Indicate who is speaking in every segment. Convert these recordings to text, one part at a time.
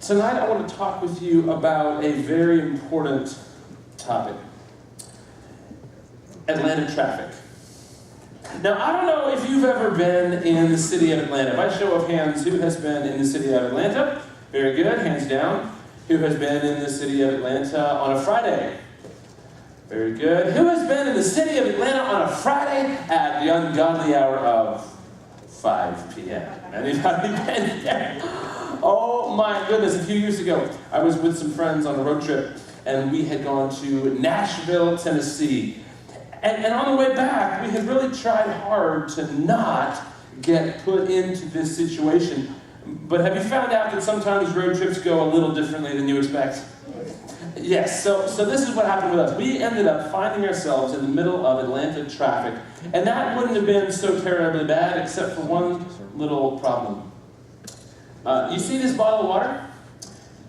Speaker 1: Tonight I want to talk with you about a very important topic. Atlanta traffic. Now, I don't know if you've ever been in the city of Atlanta. By show of hands, who has been in the city of Atlanta? Very good, hands down. Who has been in the city of Atlanta on a Friday? Very good. Who has been in the city of Atlanta on a Friday at the ungodly hour of 5 p.m.? Anybody been there? Oh my goodness, a few years ago, I was with some friends on a road trip, and we had gone to Nashville, Tennessee. And on the way back, we had really tried hard to not get put into this situation. But have you found out that sometimes road trips go a little differently than you expect? Yes, so this is what happened with us. We ended up finding ourselves in the middle of Atlanta traffic. And that wouldn't have been so terribly bad, except for one little problem. You see this bottle of water?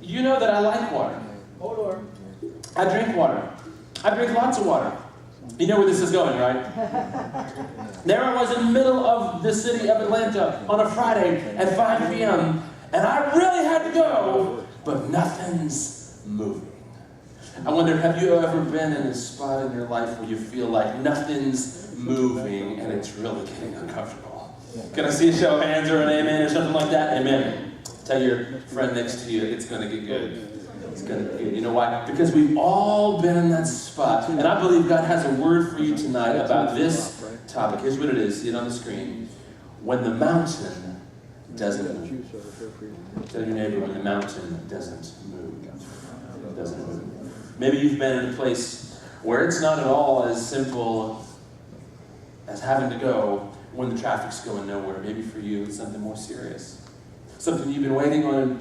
Speaker 1: You know that I like water.
Speaker 2: Hold on.
Speaker 1: I drink water. I drink lots of water. You know where this is going, right? There I was in the middle of the city of Atlanta on a Friday at 5 p.m. And I really had to go, but nothing's moving. I wonder, have you ever been in a spot in your life where you feel like nothing's moving and it's really getting uncomfortable? Can I see a show of hands or an amen or something like that? Amen. Tell your friend next to you, it's going to get good. It's going to get good. You know why? Because we've all been in that spot. And I believe God has a word for you tonight about this topic. Here's what it is. See it on the screen. When the mountain doesn't move. Tell your neighbor, when the mountain doesn't move. It doesn't move. Maybe you've been in a place where it's not at all as simple as having to go when the traffic's going nowhere. Maybe for you it's something more serious. Something you've been waiting on and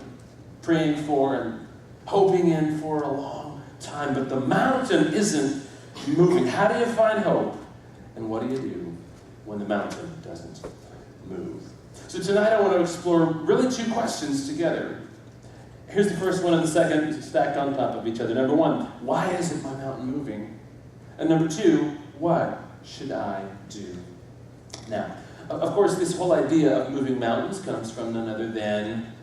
Speaker 1: praying for and hoping in for a long time. But the mountain isn't moving. How do you find hope? And what do you do when the mountain doesn't move? So tonight I want to explore really two questions together. Here's the first one and the second stacked on top of each other. Number one, why isn't my mountain moving? And number two, what should I do? Now, of course, this whole idea of moving mountains comes from none other than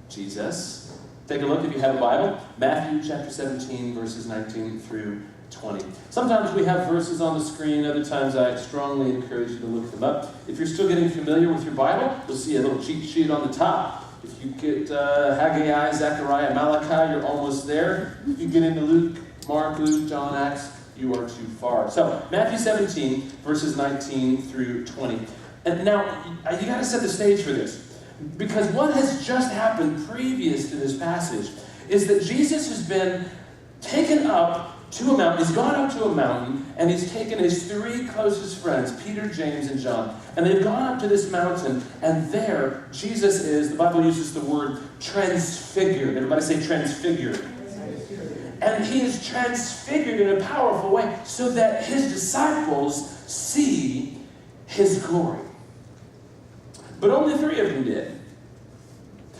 Speaker 1: Jesus. Take a look if you have a Bible. Matthew chapter 17, verses 19 through 20. Sometimes we have verses on the screen. Other times I strongly encourage you to look them up. If you're still getting familiar with your Bible, you'll see a little cheat sheet on the top. If you get Haggai, Zechariah, Malachi, you're almost there. If you get into Luke, Mark, Luke, John, Acts, you are too far. So, Matthew 17, verses 19 through 20. And now, you got to set the stage for this. Because what has just happened previous to this passage is that Jesus has been taken up to a mountain. He's gone up to a mountain, and he's taken his three closest friends, Peter, James, and John. And they've gone up to this mountain, and there, Jesus is, the Bible uses the word transfigured. Everybody say transfigured. And he is transfigured in a powerful way so that his disciples see his glory. But only 3 of them did.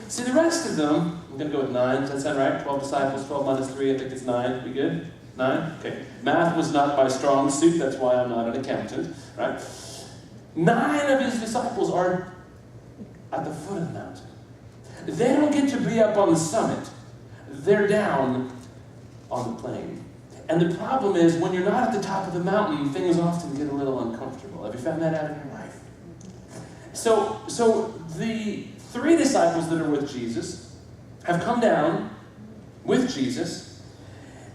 Speaker 1: See, the rest of them, I'm going to go with 9. Does that sound right? 12 disciples, 12 minus 3, I think it's 9. We good? 9? Okay. Math was not my strong suit. That's why I'm not an accountant. Right? 9 of his disciples are at the foot of the mountain. They don't get to be up on the summit. They're down on the plain. And the problem is, when you're not at the top of the mountain, things often get a little uncomfortable. Have you found that out in your life? So the 3 disciples that are with Jesus have come down with Jesus,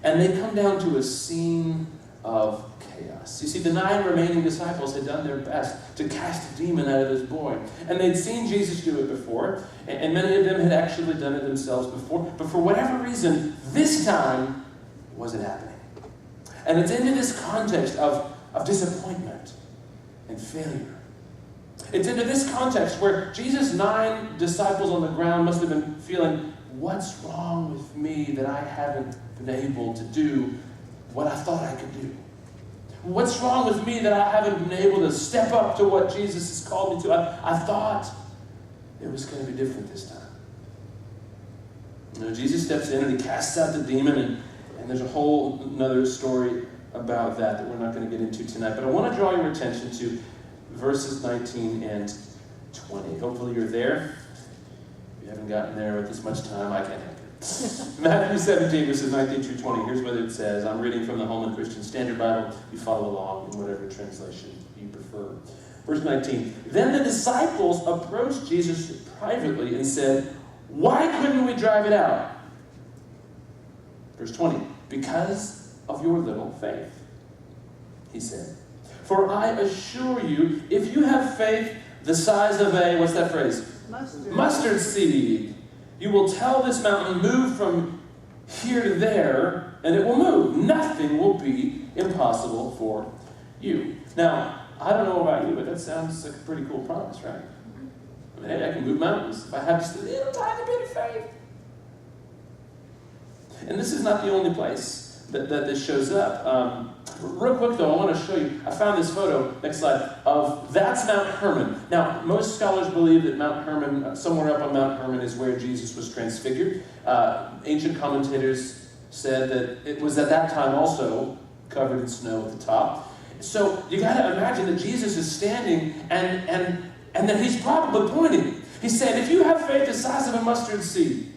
Speaker 1: and they come down to a scene of chaos. You see, the 9 remaining disciples had done their best to cast a demon out of this boy. And they'd seen Jesus do it before, and many of them had actually done it themselves before. But for whatever reason, this time, it wasn't happening. And it's into this context of disappointment and failure. It's into this context where Jesus' 9 disciples on the ground must have been feeling, what's wrong with me that I haven't been able to do what I thought I could do? What's wrong with me that I haven't been able to step up to what Jesus has called me to? I thought it was going to be different this time. You know, Jesus steps in and he casts out the demon, and there's a whole another story about that we're not going to get into tonight. But I want to draw your attention to verses 19 and 20. Hopefully you're there. If you haven't gotten there with this much time, I can't help Matthew 17, verses 19 through 20. Here's what it says. I'm reading from the Holman Christian Standard Bible. You follow along in whatever translation you prefer. Verse 19. Then the disciples approached Jesus privately and said, "Why couldn't we drive it out?" Verse 20. "Because of your little faith," he said. "For I assure you, if you have faith the size of a," what's that phrase? Mustard seed. "You will tell this mountain, move from here to there, and it will move. Nothing will be impossible for you." Now, I don't know about you, but that sounds like a pretty cool promise, right? I mean, hey, I can move mountains if I have just a little tiny bit of faith. And this is not the only place that this shows up. Real quick, though, I want to show you. I found this photo, next slide, of that's Mount Hermon. Now, most scholars believe that Mount Hermon, somewhere up on Mount Hermon, is where Jesus was transfigured. Ancient commentators said that it was at that time also covered in snow at the top. So you got to imagine that Jesus is standing and that he's probably pointing. He's saying, if you have faith the size of a mustard seed,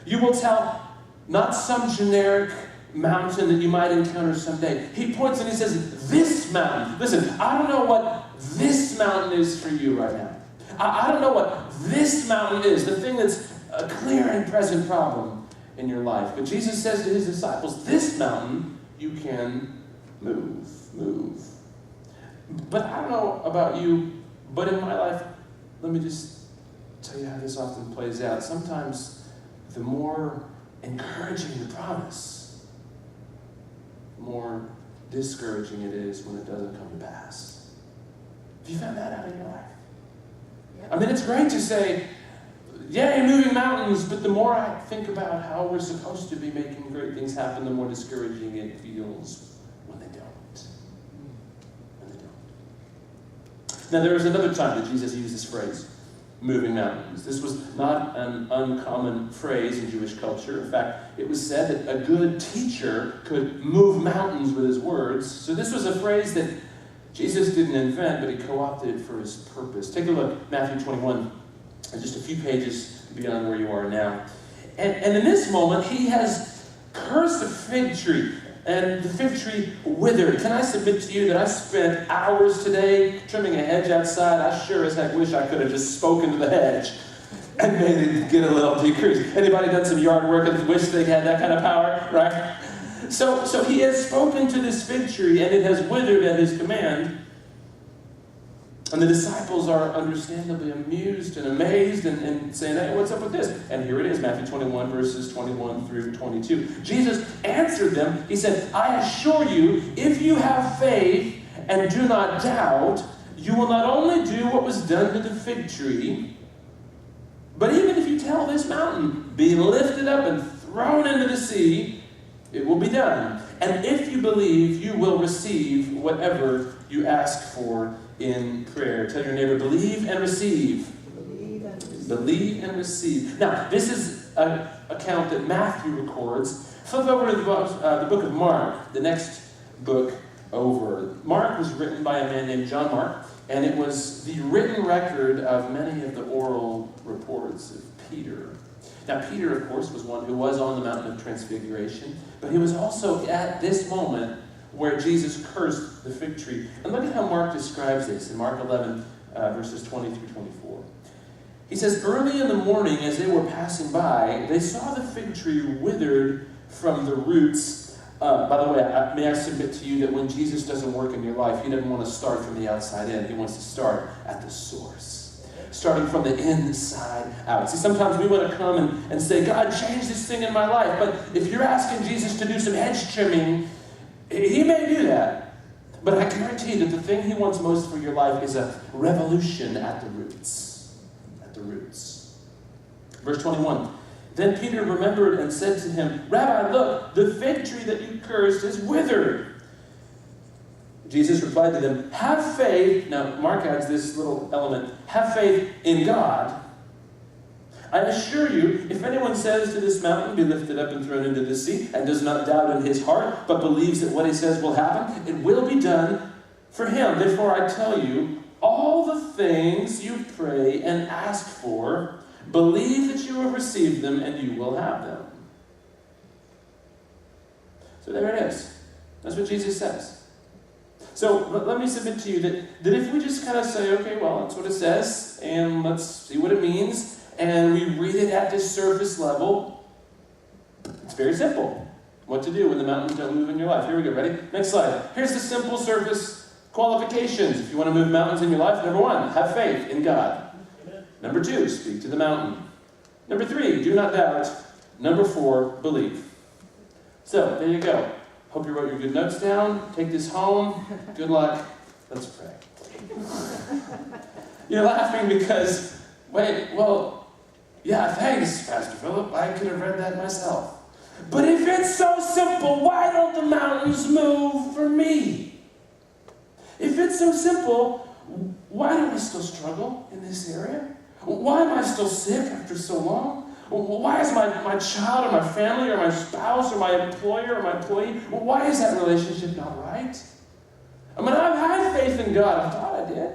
Speaker 1: you will tell not some generic mountain that you might encounter someday. He points and he says, this mountain. Listen, I don't know what this mountain is for you right now. I don't know what this mountain is, the thing that's a clear and present problem in your life. But Jesus says to his disciples, this mountain you can move. But I don't know about you, but in my life, let me just tell you how this often plays out. Sometimes the more encouraging the promise, the more discouraging it is when it doesn't come to pass. Have you found that out in your life? Yep. I mean, it's great to say, yay, moving mountains, but the more I think about how we're supposed to be making great things happen, the more discouraging it feels when they don't. Now, there was another time that Jesus used this phrase, moving mountains. This was not an uncommon phrase in Jewish culture. In fact, it was said that a good teacher could move mountains with his words. So this was a phrase that Jesus didn't invent, but he co-opted for his purpose. Take a look, Matthew 21, just a few pages beyond where you are now. And in this moment, he has cursed a fig tree. And the fig tree withered. Can I submit to you that I spent hours today trimming a hedge outside? I sure as heck wish I could have just spoken to the hedge and made it get a little decrease. Anybody done some yard work and wish they had that kind of power, right? So he has spoken to this fig tree and it has withered at his command. And the disciples are understandably amused and amazed and saying, hey, what's up with this? And here it is, Matthew 21, verses 21 through 22. Jesus answered them. He said, I assure you, if you have faith and do not doubt, you will not only do what was done to the fig tree, but even if you tell this mountain, be lifted up and thrown into the sea, it will be done. And if you believe, you will receive whatever you ask for in prayer. Tell your neighbor, believe and receive. Believe and receive. Now, this is an account that Matthew records. Flip over to the book of Mark, the next book over. Mark was written by a man named John Mark, and it was the written record of many of the oral reports of Peter. Now, Peter, of course, was one who was on the mountain of transfiguration, but he was also at this moment where Jesus cursed the fig tree. And look at how Mark describes this in Mark 11, verses 20 through 24. He says, early in the morning, as they were passing by, they saw the fig tree withered from the roots. By the way, may I submit to you that when Jesus doesn't work in your life, he doesn't want to start from the outside in. He wants to start at the source, starting from the inside out. See, sometimes we want to come and say, God, change this thing in my life. But if you're asking Jesus to do some hedge trimming, he may do that, but I guarantee that the thing he wants most for your life is a revolution at the roots. At the roots. Verse 21. Then Peter remembered and said to him, Rabbi, look, the fig tree that you cursed is withered. Jesus replied to them, have faith. Now, Mark adds this little element. Have faith in God. I assure you, if anyone says to this mountain, be lifted up and thrown into the sea, and does not doubt in his heart, but believes that what he says will happen, it will be done for him. Therefore, I tell you, all the things you pray and ask for, believe that you have received them, and you will have them. So there it is. That's what Jesus says. So let me submit to you that if we just kind of say, okay, well, that's what it says, and let's see what it means, and we read it at this surface level, it's very simple what to do when the mountains don't move in your life. Here we go, ready? Next slide. Here's the simple surface qualifications. If you want to move mountains in your life, number 1, have faith in God. Number 2, speak to the mountain. Number 3, do not doubt. Number 4, believe. So, there you go. Hope you wrote your good notes down. Take this home. Good luck. Let's pray. You're laughing because, wait, well, yeah, thanks, Pastor Philip. I could have read that myself. But if it's so simple, why don't the mountains move for me? If it's so simple, why do I still struggle in this area? Why am I still sick after so long? Why is my child or my family or my spouse or my employer or my employee, why is that relationship not right? I mean, I've had faith in God. I thought I did.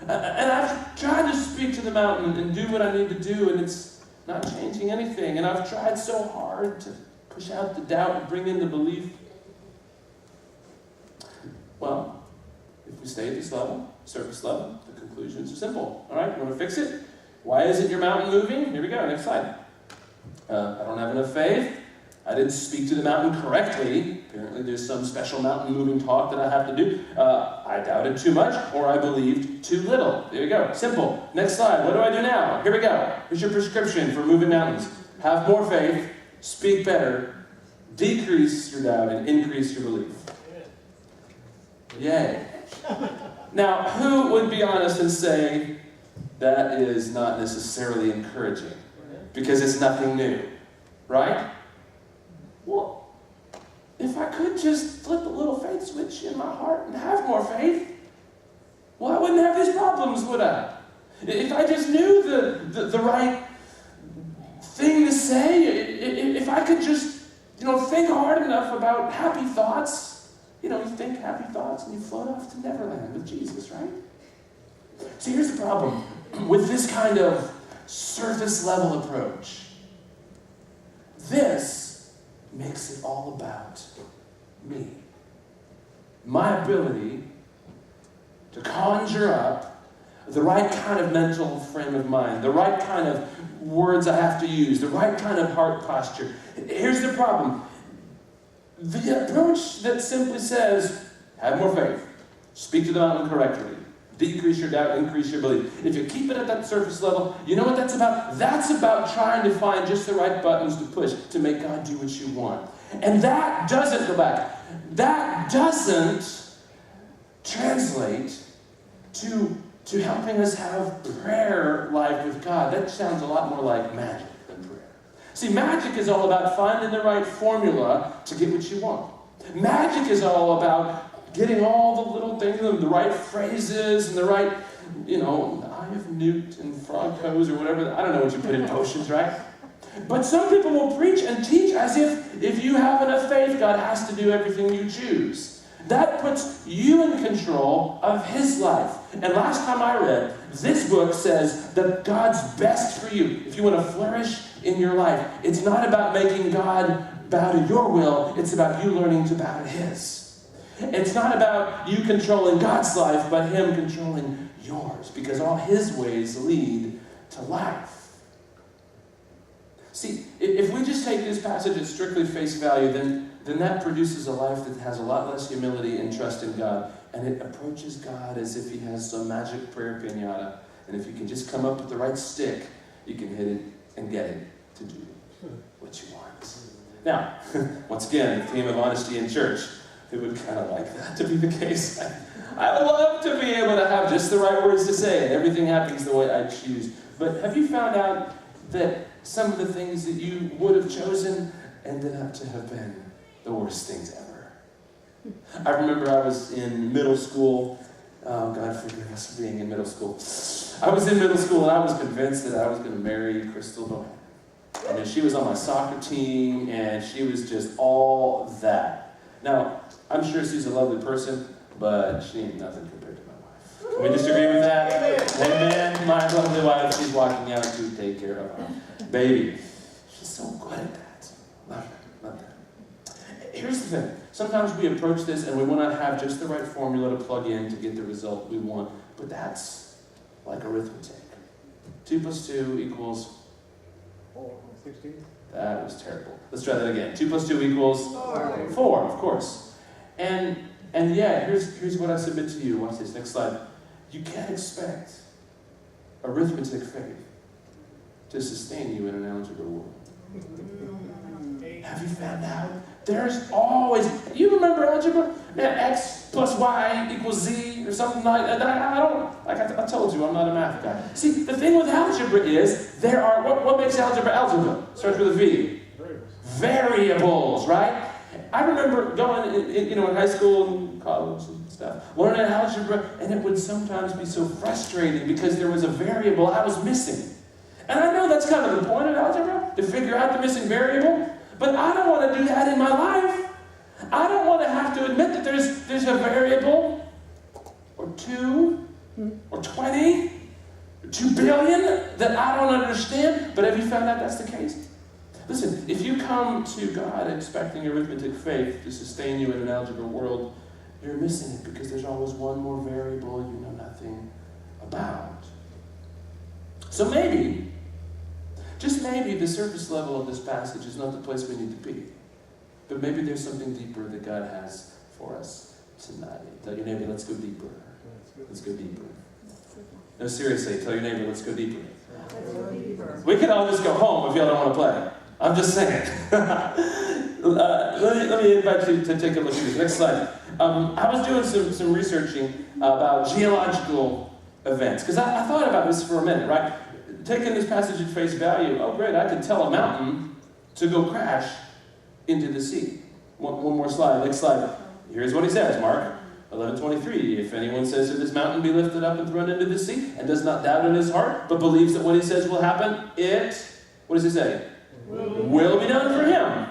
Speaker 1: And I've tried to speak to the mountain and do what I need to do, and it's not changing anything. And I've tried so hard to push out the doubt and bring in the belief. Well, if we stay at this level, surface level, the conclusions are simple. All right, you want to fix it? Why isn't your mountain moving? Here we go, next slide. I don't have enough faith. I didn't speak to the mountain correctly. Apparently there's some special mountain moving talk that I have to do. I doubted too much, or I believed too little. There you go, simple. Next slide, what do I do now? Here we go. Here's your prescription for moving mountains. Have more faith, speak better, decrease your doubt, and increase your belief. Yay. Now, who would be honest and say that is not necessarily encouraging? Because it's nothing new, right? Well, if I could just flip a little faith switch in my heart and have more faith, well, I wouldn't have these problems, would I? If I just knew the right thing to say, if I could just, think hard enough about happy thoughts, you think happy thoughts and you float off to Neverland with Jesus, right? See, here's the problem with this kind of surface level approach. This makes it all about me. My ability to conjure up the right kind of mental frame of mind, the right kind of words I have to use, the right kind of heart posture. Here's the problem. The approach that simply says, have more faith, speak to the mountain correctly, decrease your doubt, increase your belief. If you keep it at that surface level, you know what that's about? That's about trying to find just the right buttons to push to make God do what you want. And that doesn't, go back, that doesn't translate to helping us have prayer life with God. That sounds a lot more like magic than prayer. See, magic is all about finding the right formula to get what you want. Magic is all about getting all the little things, the right phrases, and the right, eye of newt and frog toes or whatever. I don't know what you put in potions, right? But some people will preach and teach as if you have enough faith, God has to do everything you choose. That puts you in control of His life. And last time I read, this book says that God's best for you. If you want to flourish in your life, it's not about making God bow to your will, it's about you learning to bow to His. It's not about you controlling God's life, but Him controlling yours, because all His ways lead to life. See, if we just take this passage at strictly face value, then that produces a life that has a lot less humility and trust in God, and it approaches God as if He has some magic prayer piñata, and if you can just come up with the right stick, you can hit it and get it to do what you want. Now, once again, the theme of honesty in church. Who would kind of like that to be the case? I would love to be able to have just the right words to say, and everything happens the way I choose. But have you found out that some of the things that you would have chosen ended up to have been the worst things ever? I remember I was in middle school. Oh, God forgive us for being in middle school. I was in middle school, and I was convinced that I was going to marry Crystal Bohan. I mean, she was on my soccer team, and she was just all that. Now, I'm sure she's a lovely person, but she ain't nothing compared to my wife. Can we disagree with that? Amen. My lovely wife, she's walking out to take care of our baby. She's so good at that. Love her. Here's the thing. Sometimes we approach this and we want to have just the right formula to plug in to get the result we want. But that's like arithmetic. 2 plus 2 equals...
Speaker 2: 16.
Speaker 1: That was terrible. Let's try that again. 2 plus 2 equals... 4, of course. And yeah, here's what I submit to you. Watch this. Next slide. You can't expect arithmetic faith to sustain you in an algebra world. Have you found out? There's always... You remember algebra? X plus Y equals Z or something like that. I told you, I'm not a math guy. See, the thing with algebra is there are... What makes algebra algebra? Starts with a V. Variables, right? I remember going, in high school and college and stuff, learning algebra, and it would sometimes be so frustrating because there was a variable I was missing. And I know that's kind of the point of algebra, to figure out the missing variable, but I don't want to do that in my life. I don't want to have to admit that there's a variable, or 2, or 20, or 2 billion that I don't understand. But have you found out that's the case? Listen, if you come to God expecting arithmetic faith to sustain you in an algebra world, you're missing it because there's always one more variable you know nothing about. So maybe, just maybe, the surface level of this passage is not the place we need to be. But maybe there's something deeper that God has for us tonight. Tell your neighbor, let's go deeper. Let's go deeper. No, seriously, tell your neighbor, let's go deeper. We could all just go home if y'all don't want to play. I'm just saying. Let me invite you to take a look at this. Next slide. I was doing some researching about geological events, because I thought about this for a minute, right? Taking this passage at face value, oh great, I could tell a mountain to go crash into the sea. One more slide, next slide. Here's what he says, Mark 11:23. If anyone says to this mountain, be lifted up and thrown into the sea, and does not doubt in his heart, but believes that what he says will happen, what does he say? Will be done for him.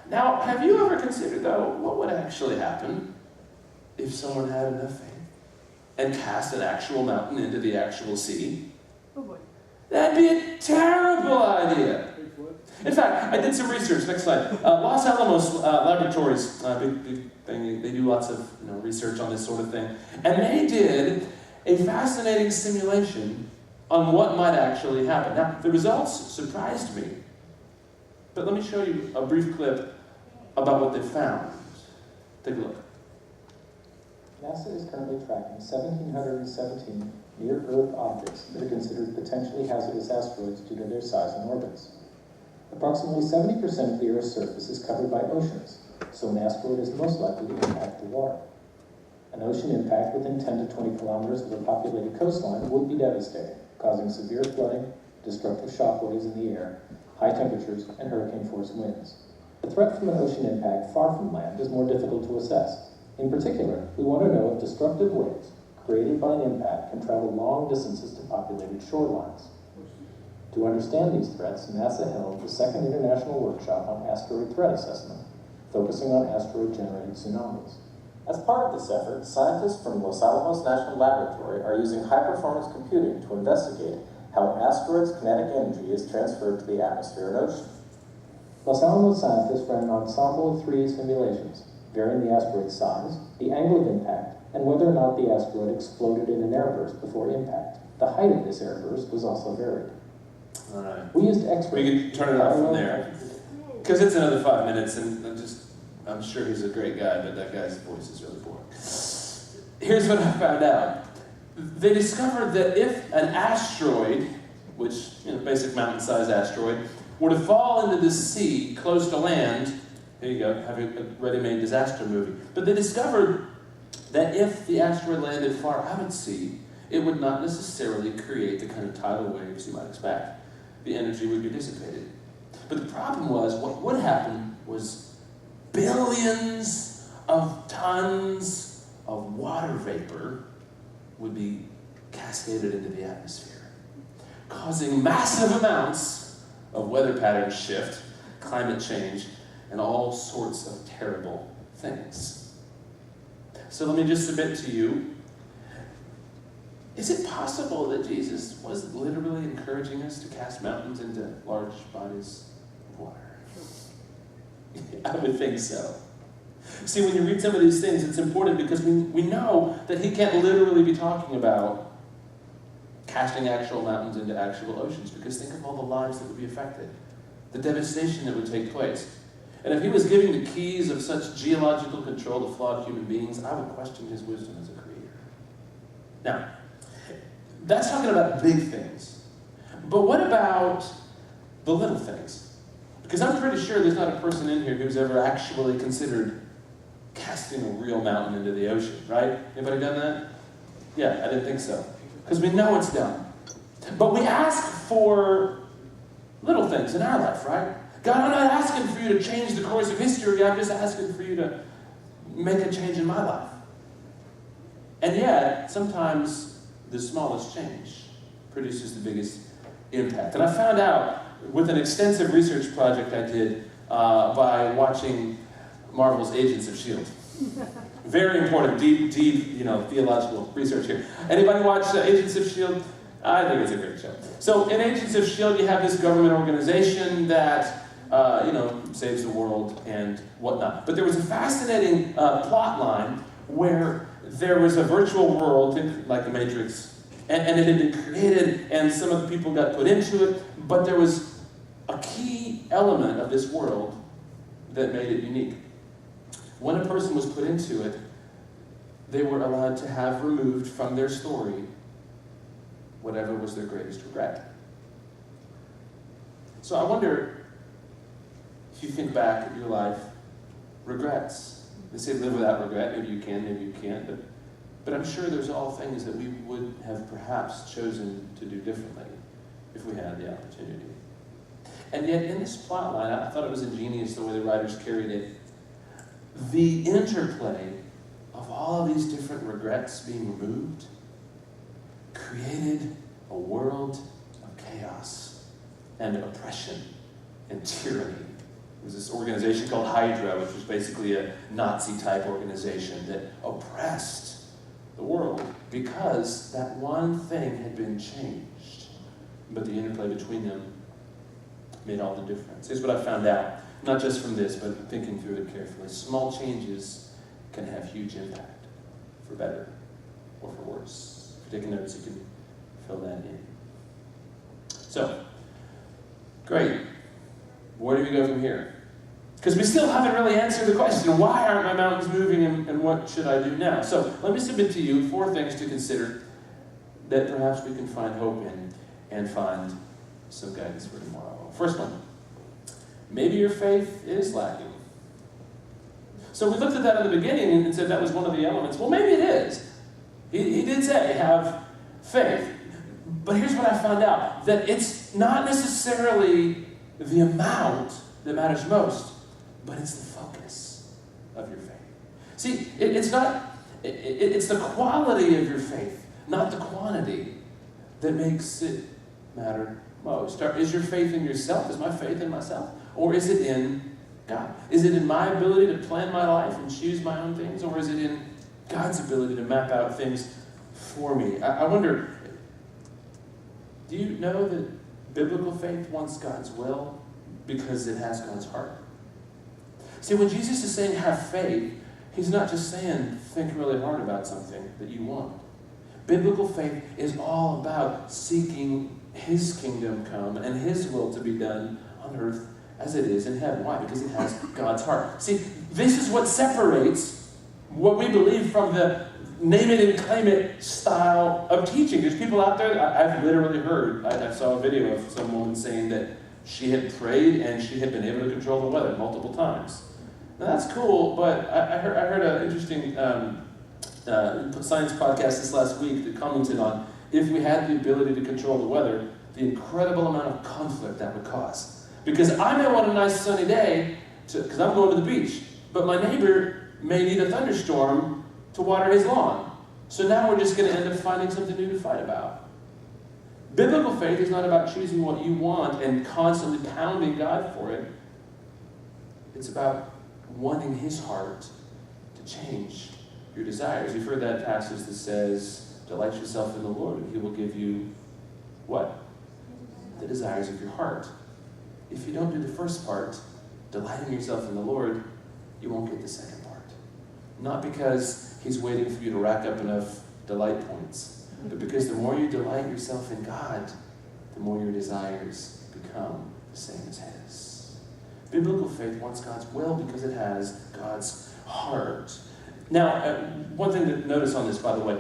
Speaker 1: Now, have you ever considered, though, what would actually happen if someone had enough faith and cast an actual mountain into the actual sea?
Speaker 3: Oh boy.
Speaker 1: That'd be a terrible idea. In fact, I did some research. Next slide. Los Alamos Laboratories, big thing. They do lots of research on this sort of thing. And they did a fascinating simulation on what might actually happen. Now, the results surprised me. But let me show you a brief clip about what they found. Take a look.
Speaker 4: NASA is currently tracking 1,717 near-Earth objects that are considered potentially hazardous asteroids due to their size and orbits. Approximately 70% of the Earth's surface is covered by oceans, so an asteroid is most likely to impact the water. An ocean impact within 10 to 20 kilometers of a populated coastline would be devastating, causing severe flooding, destructive shock waves in the air, high temperatures, and hurricane-force winds. The threat from an ocean impact far from land is more difficult to assess. In particular, we want to know if destructive waves created by an impact can travel long distances to populated shorelines. To understand these threats, NASA held the second international workshop on asteroid threat assessment, focusing on asteroid-generated tsunamis.
Speaker 5: As part of this effort, scientists from Los Alamos National Laboratory are using high-performance computing to investigate how an asteroid's kinetic energy is transferred to the atmosphere and ocean.
Speaker 4: Los Alamos scientists ran an ensemble of 3D simulations, varying the asteroid's size, the angle of impact, and whether or not the asteroid exploded in an airburst before impact. The height of this airburst was also varied.
Speaker 1: All right.
Speaker 4: We used X-ray.
Speaker 1: We can turn it off from there. Because it's another 5 minutes, and I'm sure he's a great guy, but that guy's voice is really boring. Here's what I found out. They discovered that if an asteroid, which, basic mountain-sized asteroid, were to fall into the sea close to land, here you go, have a ready-made disaster movie. But they discovered that if the asteroid landed far out at sea, it would not necessarily create the kind of tidal waves you might expect. The energy would be dissipated. But the problem was, what would happen was billions of tons of water vapor would be cascaded into the atmosphere, causing massive amounts of weather pattern shift, climate change, and all sorts of terrible things. So let me just submit to you, is it possible that Jesus was literally encouraging us to cast mountains into large bodies of water? I would think so. See, when you read some of these things, it's important because we know that he can't literally be talking about casting actual mountains into actual oceans, because think of all the lives that would be affected, the devastation that would take place. And if he was giving the keys of such geological control to flawed human beings, I would question his wisdom as a creator. Now, that's talking about big things. But what about the little things? Because I'm pretty sure there's not a person in here who's ever actually considered casting a real mountain into the ocean, right? Anybody done that? Yeah, I didn't think so. Because we know it's done. But we ask for little things in our life, right? God, I'm not asking for you to change the course of history. I'm just asking for you to make a change in my life. And yet, sometimes the smallest change produces the biggest impact. And I found out with an extensive research project I did by watching Marvel's Agents of S.H.I.E.L.D. Very important, deep, theological research here. Anybody watch Agents of S.H.I.E.L.D.? I think it's a great show. So in Agents of S.H.I.E.L.D., you have this government organization that saves the world and whatnot. But there was a fascinating plot line where there was a virtual world, like the Matrix, and it had been created, and some of the people got put into it, but there was a key element of this world that made it unique. When a person was put into it, they were allowed to have removed from their story whatever was their greatest regret. So I wonder, if you think back at your life, regrets. They say live without regret. Maybe you can, maybe you can't. But I'm sure there's all things that we would have perhaps chosen to do differently if we had the opportunity. And yet in this plot line, I thought it was ingenious the way the writers carried it. The interplay of all of these different regrets being removed created a world of chaos and oppression and tyranny. There was this organization called Hydra, which was basically a Nazi-type organization that oppressed the world because that one thing had been changed. But the interplay between them made all the difference. Here's what I found out, not just from this, but thinking through it carefully. Small changes can have huge impact, for better or for worse. If you're taking notes, you can fill that in. So, great. Where do we go from here? Because we still haven't really answered the question, why aren't my mountains moving and what should I do now? So let me submit to you 4 things to consider that perhaps we can find hope in and find some guidance for tomorrow. First one, maybe your faith is lacking. So we looked at that in the beginning and said that was one of the elements. Well, maybe it is. He did say have faith. But here's what I found out, that it's not necessarily the amount that matters most, but it's the focus of your faith. See, it's the quality of your faith, not the quantity, that makes it matter most. Is your faith in yourself? Is my faith in myself? Or is it in God? Is it in my ability to plan my life and choose my own things? Or is it in God's ability to map out things for me? I wonder, do you know that biblical faith wants God's will because it has God's heart? See, when Jesus is saying have faith, he's not just saying think really hard about something that you want. Biblical faith is all about seeking his kingdom come and his will to be done on earth as it is in heaven. Why? Because it has God's heart. See, this is what separates what we believe from the name it and claim it style of teaching. There's people out there, I've literally heard, I saw a video of some woman saying that she had prayed and she had been able to control the weather multiple times. Now that's cool, but I heard an interesting science podcast this last week that commented on if we had the ability to control the weather, the incredible amount of conflict that would cause. Because I may want a nice sunny day because I'm going to the beach, but my neighbor may need a thunderstorm to water his lawn. So now we're just going to end up finding something new to fight about. Biblical faith is not about choosing what you want and constantly pounding God for it. It's about wanting his heart to change your desires. You've heard that passage that says, delight yourself in the Lord and he will give you what? The desires of your heart. If you don't do the first part, delighting yourself in the Lord, you won't get the second part. Not because he's waiting for you to rack up enough delight points, but because the more you delight yourself in God, the more your desires become the same as his. Biblical faith wants God's will because it has God's heart. Now, one thing to notice on this, by the way,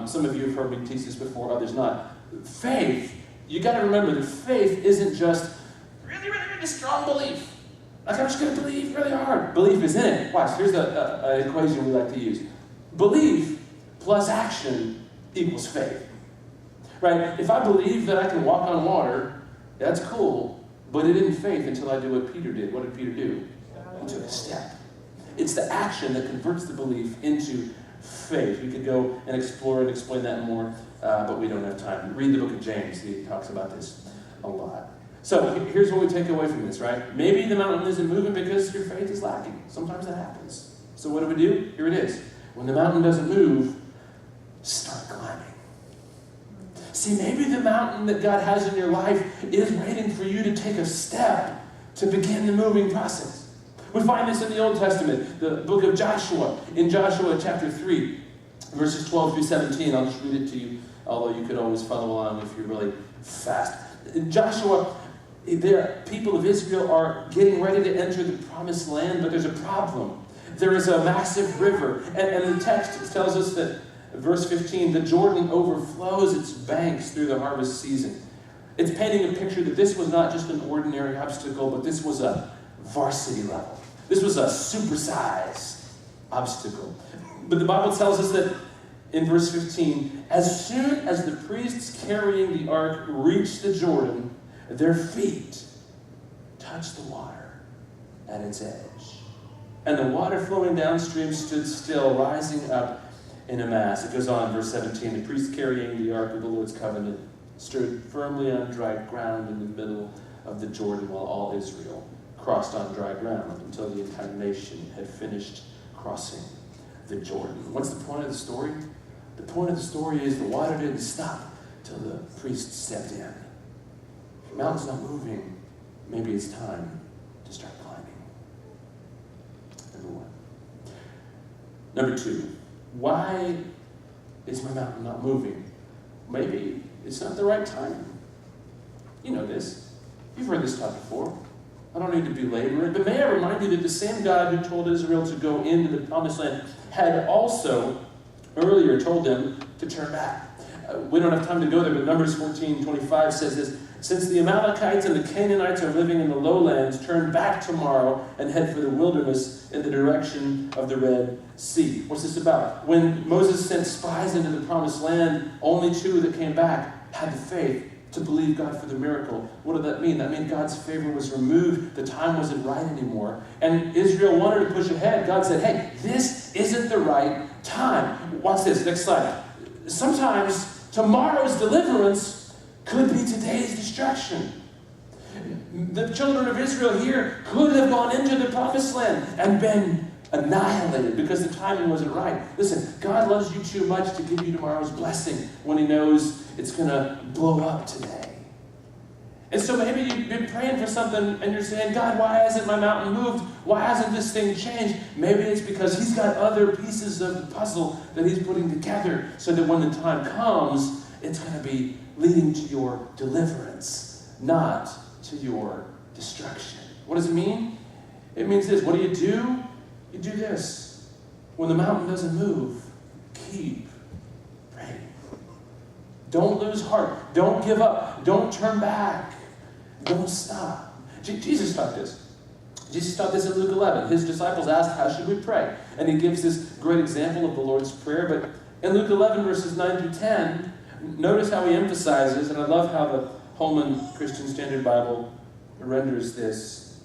Speaker 1: some of you have heard me teach this before, others not. Faith, you got to remember that faith isn't just really, really, really strong belief. Like, I'm just going to believe really hard. Belief is in it. Watch, here's an equation we like to use. Belief plus action equals faith. Right? If I believe that I can walk on water, that's cool, but it isn't faith until I do what Peter did. What did Peter do? He took a step. It's the action that converts the belief into faith. We could go and explore and explain that more, but we don't have time. Read the book of James. He talks about this a lot. So here's what we take away from this, right? Maybe the mountain isn't moving because your faith is lacking. Sometimes that happens. So what do? Here it is. When the mountain doesn't move, start climbing. See, maybe the mountain that God has in your life is waiting for you to take a step to begin the moving process. We find this in the Old Testament, the book of Joshua, in Joshua chapter 3, verses 12 through 17. I'll just read it to you, although you could always follow along if you're really fast. Joshua, the people of Israel are getting ready to enter the promised land, but there's a problem. There is a massive river, and the text tells us that, verse 15, the Jordan overflows its banks through the harvest season. It's painting a picture that this was not just an ordinary obstacle, but this was a varsity level. This was a supersized obstacle. But the Bible tells us that in verse 15, as soon as the priests carrying the ark reached the Jordan, their feet touched the water at its edge. And the water flowing downstream stood still, rising up in a mass. It goes on, verse 17, the priests carrying the ark of the Lord's covenant stood firmly on dry ground in the middle of the Jordan while all Israel crossed on dry ground until the entire nation had finished crossing the Jordan. What's the point of the story? The point of the story is the water didn't stop till the priest stepped in. If your mountain's not moving, maybe it's time to start climbing. Number one. Number two, why is my mountain not moving? Maybe it's not the right time. You know this. You've heard this talk before. I don't need to belabor it, but may I remind you that the same God who told Israel to go into the promised land had also earlier told them to turn back. We don't have time to go there, but Numbers 14:25 says this, since the Amalekites and the Canaanites are living in the lowlands, turn back tomorrow and head for the wilderness in the direction of the Red Sea. What's this about? When Moses sent spies into the promised land, only 2 that came back had the faith to believe God for the miracle. What did that mean? That meant God's favor was removed. The time wasn't right anymore. And Israel wanted to push ahead. God said, hey, this isn't the right time. Watch this, next slide. Sometimes tomorrow's deliverance could be today's destruction. The children of Israel here could have gone into the promised land and been annihilated because the timing wasn't right. Listen, God loves you too much to give you tomorrow's blessing when he knows it's going to blow up today. And so maybe you've been praying for something and you're saying, God, why hasn't my mountain moved? Why hasn't this thing changed? Maybe it's because he's got other pieces of the puzzle that he's putting together so that when the time comes, it's going to be leading to your deliverance, not to your destruction. What does it mean? It means this. What do? You do this. When the mountain doesn't move, keep praying. Don't lose heart. Don't give up. Don't turn back. Don't stop. Jesus taught this. Jesus taught this in Luke 11. His disciples asked, how should we pray? And he gives this great example of the Lord's Prayer. But in Luke 11, verses 9 through 10, notice how he emphasizes, and I love how the Holman Christian Standard Bible renders this.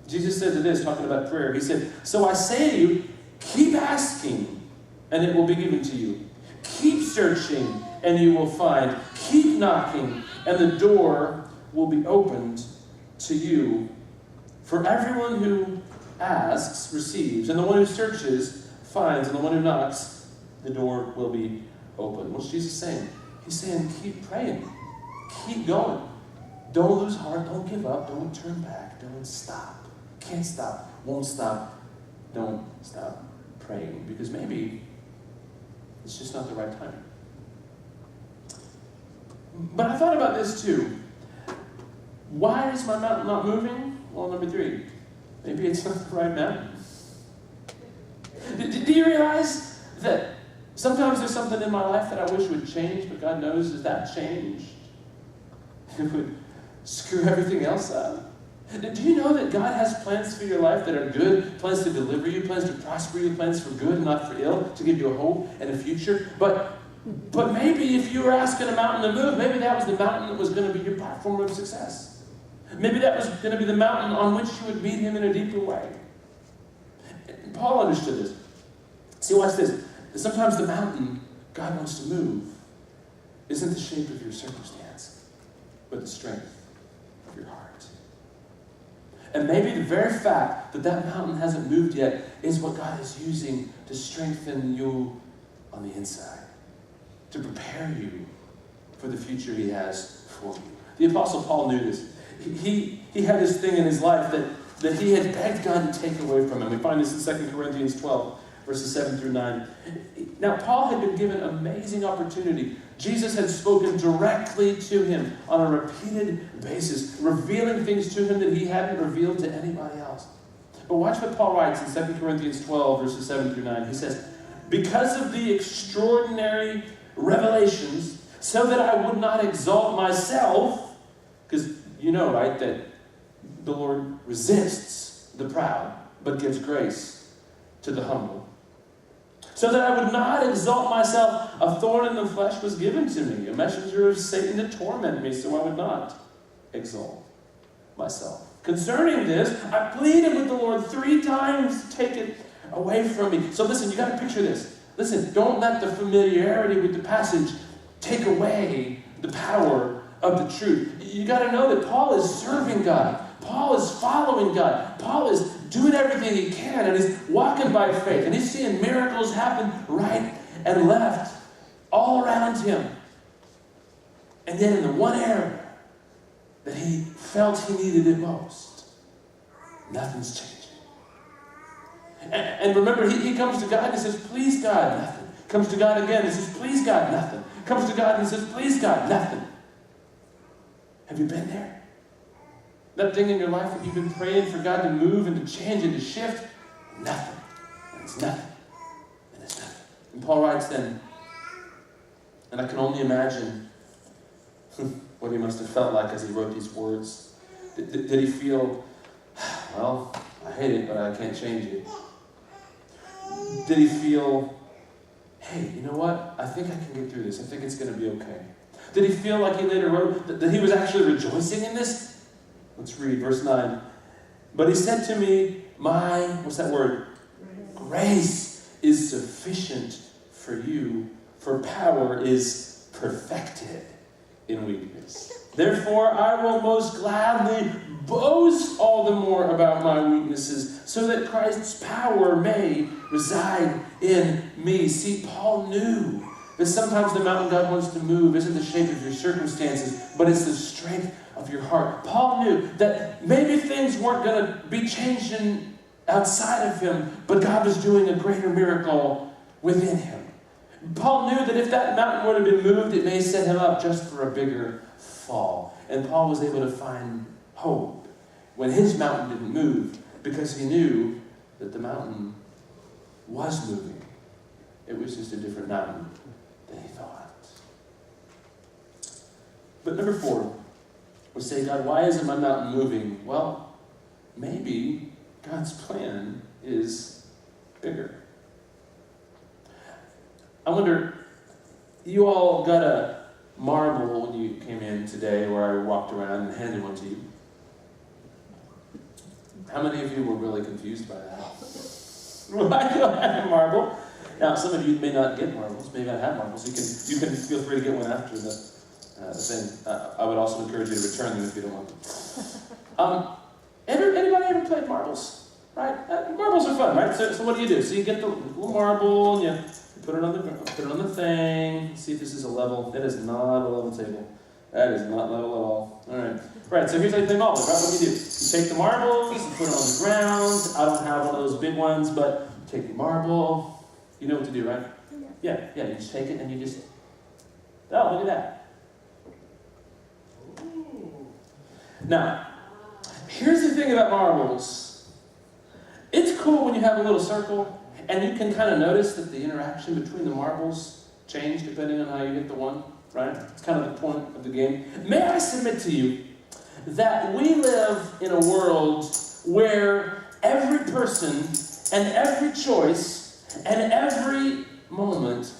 Speaker 1: Jesus said to this, talking about prayer, he said, so I say to you, keep asking, and it will be given to you. Keep searching, and you will find. Keep knocking, and the door will be opened to you. For everyone who asks receives, and the one who searches finds, and the one who knocks, the door will be open. What's Jesus saying? He's saying, keep praying. Keep going. Don't lose heart. Don't give up. Don't turn back. Don't stop. Can't stop. Won't stop. Don't stop praying, because maybe it's just not the right time. But I thought about this too. Why is my mountain not moving? Well, number 3, maybe it's not the right mountain. Do you realize that sometimes there's something in my life that I wish would change, but God knows if that changed, it would screw everything else up? Do you know that God has plans for your life that are good, plans to deliver you, plans to prosper you, plans for good and not for ill, to give you a hope and a future? But maybe if you were asking a mountain to move, maybe that was the mountain that was going to be your platform of success. Maybe that was going to be the mountain on which you would meet him in a deeper way. And Paul understood this. See, watch this. Sometimes the mountain God wants to move isn't the shape of your circumstance, but the strength of your heart. And maybe the very fact that that mountain hasn't moved yet is what God is using to strengthen you on the inside, to prepare you for the future he has for you. The Apostle Paul knew this. He had this thing in his life that he had begged God to take away from him. We find this in 2 Corinthians 12, verses 7 through 9. Now, Paul had been given an amazing opportunity. Jesus had spoken directly to him on a repeated basis, revealing things to him that he hadn't revealed to anybody else. But watch what Paul writes in 2 Corinthians 12, verses 7 through 9. He says, "Because of the extraordinary revelations, so that I would not exalt myself," because you know, right, that the Lord resists the proud, but gives grace to the humble. "So that I would not exalt myself, a thorn in the flesh was given to me, a messenger of Satan to torment me, so I would not exalt myself. Concerning this, I pleaded with the Lord 3 times, take it away from me." So listen, you got to picture this. Listen, don't let the familiarity with the passage take away the power of the truth. You got to know that Paul is serving God. Paul is following God. Paul is doing everything he can, and he's walking by faith, and he's seeing miracles happen right and left all around him. And yet in the one area that he felt he needed it most, nothing's changing. And remember, he comes to God and he says, "Please God, nothing." Comes to God again and says, "Please God, nothing." Comes to God and he says, "Please God, nothing." Have you been there? That thing in your life that you've been praying for God to move and to change and to shift? Nothing. And it's nothing. And it's nothing. And Paul writes then, and I can only imagine what he must have felt like as he wrote these words. Did he feel, well, I hate it, but I can't change it? Did he feel, hey, you know what? I think I can get through this. I think it's going to be okay. Did he feel like he later wrote that he was actually rejoicing in this? Let's read verse 9. "But he said to me, my," what's that word? "Grace is sufficient for you, for power is perfected in weakness. Therefore I will most gladly boast all the more about my weaknesses, so that Christ's power may reside in me." See, Paul knew that sometimes the mountain God wants to move isn't the shape of your circumstances, but it's the strength of your heart. Paul knew that maybe things weren't going to be changing outside of him, but God was doing a greater miracle within him. Paul knew that if that mountain would have been moved, it may set him up just for a bigger fall. And Paul was able to find hope when his mountain didn't move, because he knew that the mountain was moving. It was just a different mountain than he thought. But number 4, we say, God, why isn't my mountain moving? Well, maybe God's plan is bigger. I wonder, you all got a marble when you came in today, where I walked around and handed one to you. How many of you were really confused by that? Why do I have a marble? Now, some of you may not get marbles. Maybe I have marbles. You can feel free to get one after the thing. I would also encourage you to return them if you don't want them. Anybody ever played marbles? Right? Marbles are fun, right? So what do? So you get the little marble and you put it on the thing. See if this is a level. That is not a level table. That is not level at all. All right. Right, so here's how you play marbles, right? What do? You take the marbles, you put it on the ground. I don't have one of those big ones, but You take the marble. You know what to do, right? Yeah, you just take it and you just, oh, look at that. Now, here's the thing about marbles. It's cool when you have a little circle and you can kind of notice that the interaction between the marbles change depending on how you hit the one, right? It's kind of the point of the game. May I submit to you that we live in a world where every person and every choice and every moment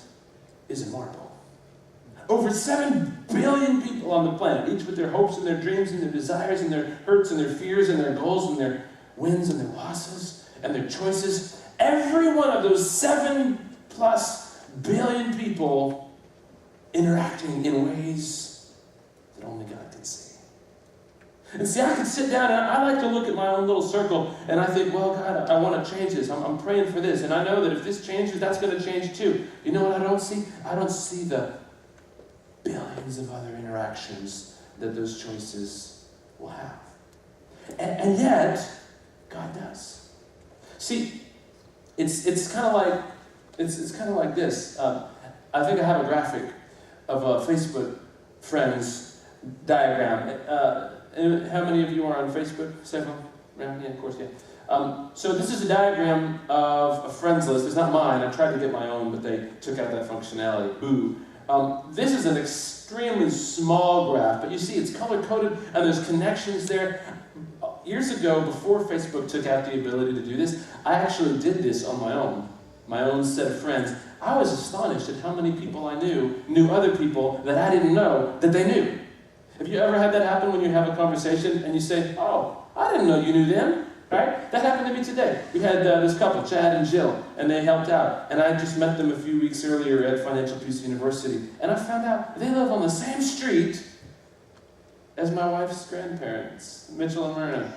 Speaker 1: is a marble. Over 7 billion people on the planet, each with their hopes and their dreams and their desires and their hurts and their fears and their goals and their wins and their losses and their choices. Every one of those 7+ billion people interacting in ways that only God can see. And see, I can sit down and I like to look at my own little circle and I think, well, God, I want to change this. I'm praying for this. And I know that if this changes, that's going to change too. You know what I don't see? I don't see the billions of other interactions that those choices will have. And yet, God does. See, it's kind of like this. I think I have a graphic of a Facebook friends diagram. And how many of you are on Facebook? Several? Yeah, of course, yeah. So this is a diagram of a friends list. It's not mine. I tried to get my own, but they took out that functionality. Boo. This is an extremely small graph, but you see it's color-coded and there's connections there. Years ago, before Facebook took out the ability to do this, I actually did this on my own set of friends. I was astonished at how many people I knew other people that I didn't know that they knew. Have you ever had that happen when you have a conversation and you say, oh, I didn't know you knew them, right? That happened to me today. We had this couple, Chad and Jill, and they helped out. And I just met them a few weeks earlier at Financial Peace University. And I found out they live on the same street as my wife's grandparents, Mitchell and Myrna,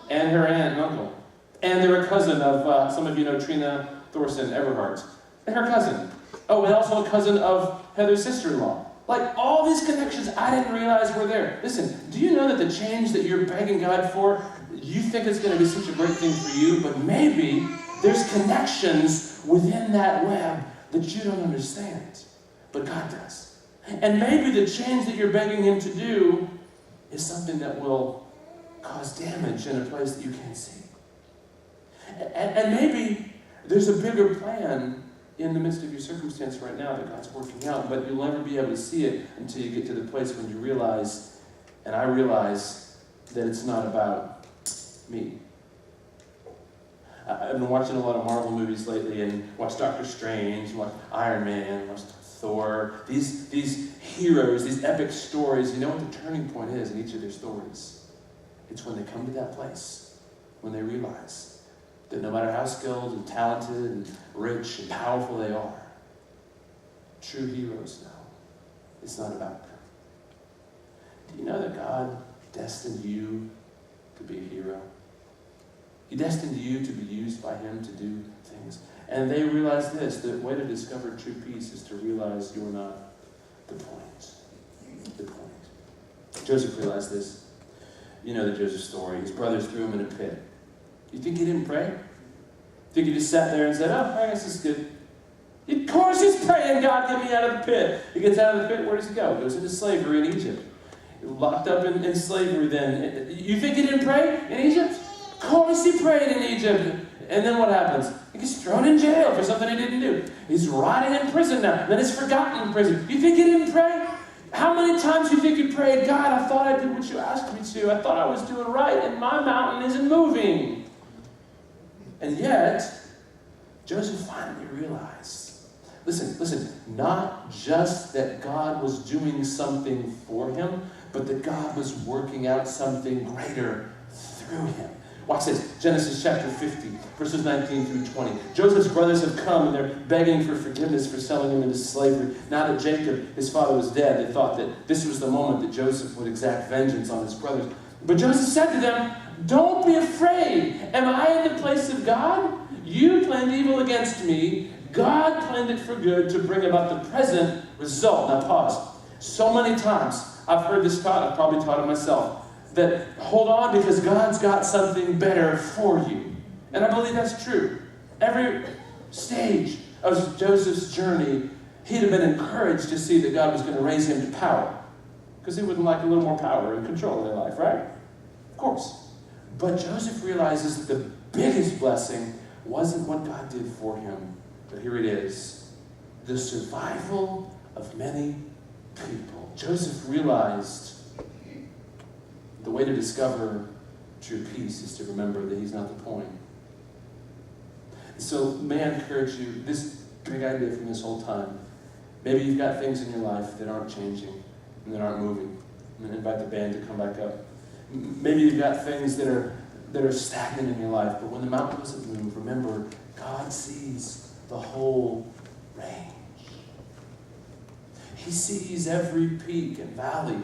Speaker 1: and her aunt and uncle. And they're a cousin of, some of you know Trina Thorson Everhart. They're her cousin. Oh, and also a cousin of Heather's sister-in-law. Like, all these connections I didn't realize were there. Listen, do you know that the change that you're begging God for, you think it's going to be such a great thing for you, but maybe there's connections within that web that you don't understand, but God does. And maybe the change that you're begging Him to do is something that will cause damage in a place that you can't see. And maybe there's a bigger plan in the midst of your circumstance right now that God's working out, but you'll never be able to see it until you get to the place when you realize, and I realize, that it's not about me. I've been watching a lot of Marvel movies lately and watched Doctor Strange, watched Iron Man, watched Thor. These heroes, these epic stories, you know what the turning point is in each of their stories? It's when they come to that place, when they realize that no matter how skilled and talented and rich and powerful they are, true heroes know it's not about them. Do you know that God destined you to be a hero? He destined you to be used by Him to do things. And they realize this, the way to discover true peace is to realize you're not the point. The point. Joseph realized this. You know the Joseph story. His brothers threw him in a pit. You think he didn't pray? Think he just sat there and said, oh, I guess it's good. Of course he's praying, God, get me out of the pit. He gets out of the pit, where does he go? He goes into slavery in Egypt. Locked up in slavery then. You think he didn't pray in Egypt? Of course he prayed in Egypt. And then what happens? He gets thrown in jail for something he didn't do. He's rotting in prison now. Then he's forgotten in prison. You think he didn't pray? How many times do you think he prayed, God, I thought I did what you asked me to. I thought I was doing right, and my mountain isn't moving. And yet, Joseph finally realized, listen, not just that God was doing something for him, but that God was working out something greater through him. Watch this, Genesis chapter 50, verses 19 through 20. Joseph's brothers have come and they're begging for forgiveness for selling him into slavery. Now that Jacob, his father, was dead, they thought that this was the moment that Joseph would exact vengeance on his brothers. But Joseph said to them, don't be afraid. Am I in the place of God? You planned evil against me. God planned it for good to bring about the present result. Now pause. So many times I've heard this taught, I've probably taught it myself, that hold on because God's got something better for you. And I believe that's true. Every stage of Joseph's journey, he'd have been encouraged to see that God was going to raise him to power. Because he would like a little more power and control in their life, right? Of course. But Joseph realizes that the biggest blessing wasn't what God did for him. But here it is. The survival of many people. Joseph realized the way to discover true peace is to remember that he's not the point. So may I encourage you, this big idea from this whole time, maybe you've got things in your life that aren't changing and that aren't moving. I'm going to invite the band to come back up. Maybe you've got things that are stagnant in your life, but when the mountain doesn't move, remember, God sees the whole range. He sees every peak and valley.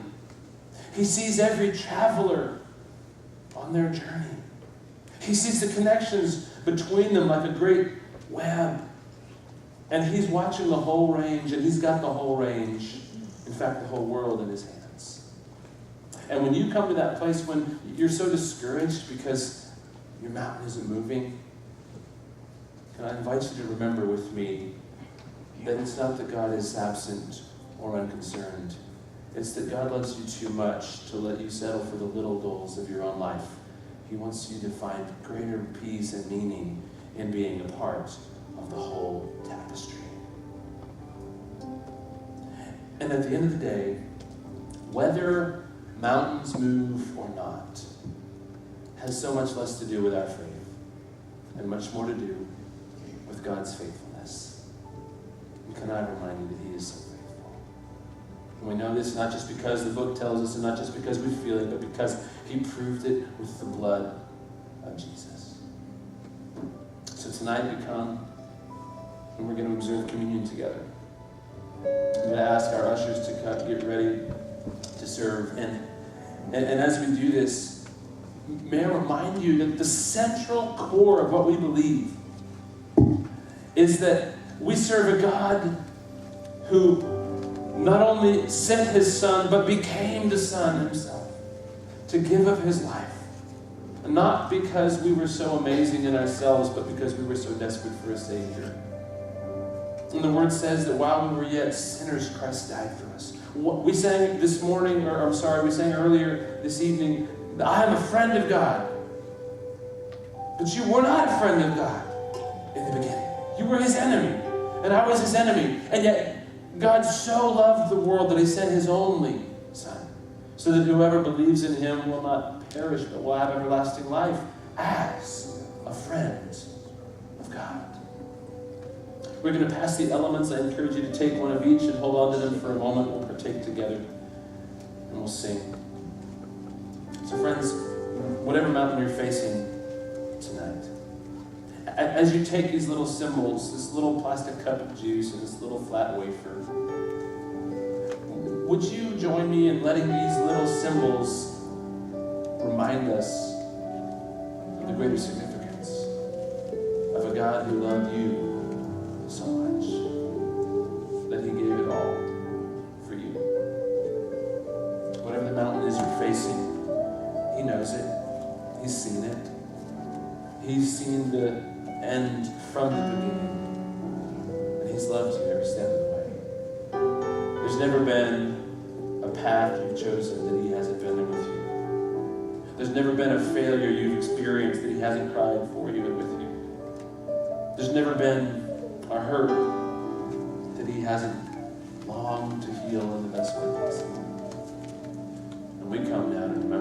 Speaker 1: He sees every traveler on their journey. He sees the connections between them like a great web. And he's watching the whole range, and he's got the whole range, in fact, the whole world in his hands. And when you come to that place when you're so discouraged because your mountain isn't moving, can I invite you to remember with me that it's not that God is absent or unconcerned. It's that God loves you too much to let you settle for the little goals of your own life. He wants you to find greater peace and meaning in being a part of the whole tapestry. And at the end of the day, whether mountains move or not has so much less to do with our faith and much more to do with God's faithfulness. And can I remind you that He is so faithful? And we know this not just because the book tells us and not just because we feel it, but because He proved it with the blood of Jesus. So tonight we come and we're going to observe communion together. I'm going to ask our ushers to come, get ready to serve. And as we do this, may I remind you that the central core of what we believe is that we serve a God who not only sent His Son, but became the Son Himself to give of His life. Not because we were so amazing in ourselves, but because we were so desperate for a Savior. And the Word says that while we were yet sinners, Christ died for us. We sang this morning, we sang earlier this evening, that I am a friend of God. But you were not a friend of God in the beginning. You were His enemy, and I was His enemy. And yet, God so loved the world that He sent His only Son, so that whoever believes in Him will not perish, but will have everlasting life as a friend of God. We're going to pass the elements. I encourage you to take one of each and hold on to them for a moment. We'll partake together, and we'll sing. So friends, whatever mountain you're facing tonight, as you take these little symbols, this little plastic cup of juice and this little flat wafer, would you join me in letting these little symbols remind us of the greater significance of a God who loved you so much that He gave it all for you? Whatever the mountain is you're facing, He knows it. He's seen it. He's seen the end from the beginning. And He's loved you every step of the way. There's never been a path you've chosen that He hasn't been there with you. There's never been a failure you've experienced that He hasn't cried for you and with you. There's never been a hurt that He hasn't longed to heal in the best way possible. And we come now to remember